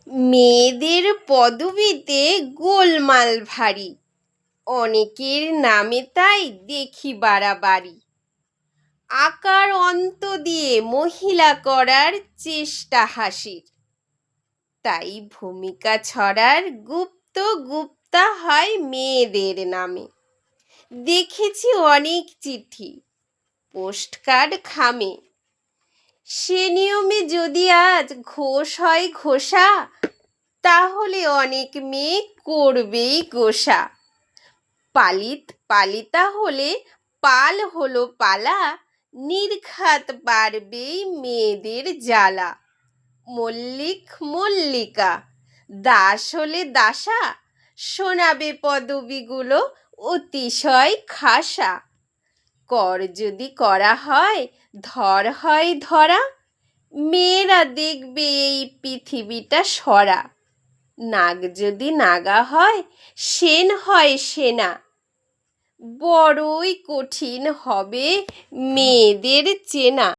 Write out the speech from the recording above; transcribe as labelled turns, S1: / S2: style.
S1: মেয়েদের পদবীতে গোলমাল ভারী, অনেকের নামে তাই দেখি বাড়াবাড়ি। আকার অন্ত দিয়ে মহিলা করার চেষ্টা হাসির, তাই ভূমিকা ছড়ার গুপ্ত গুপ্তা হয় মেয়েদের নামে। দেখেছি অনেক চিঠি, পোস্টকার্ড খামে, সে নিয়মে যদি আজ ঘোষ হয় ঘোষা, তাহলে অনেক মেয়ে করবেই গোসা। পালিত পালিতা হলে পাল হলো পালা, নির্ঘাত বাড়বেই মেয়েদের জ্বালা। মল্লিক মল্লিকা, দাস হলে দাসা, শোনাবে পদবীগুলো অতিশয় খাসা। কর যদি করা হয় ধর হয় ধরা, মেয়েরা দেখবে এই পৃথিবীটা সরা। নাগ যদি নাগা হয় সেন হয় সেনা, বড়ই কঠিন হবে মেয়েদের চেনা।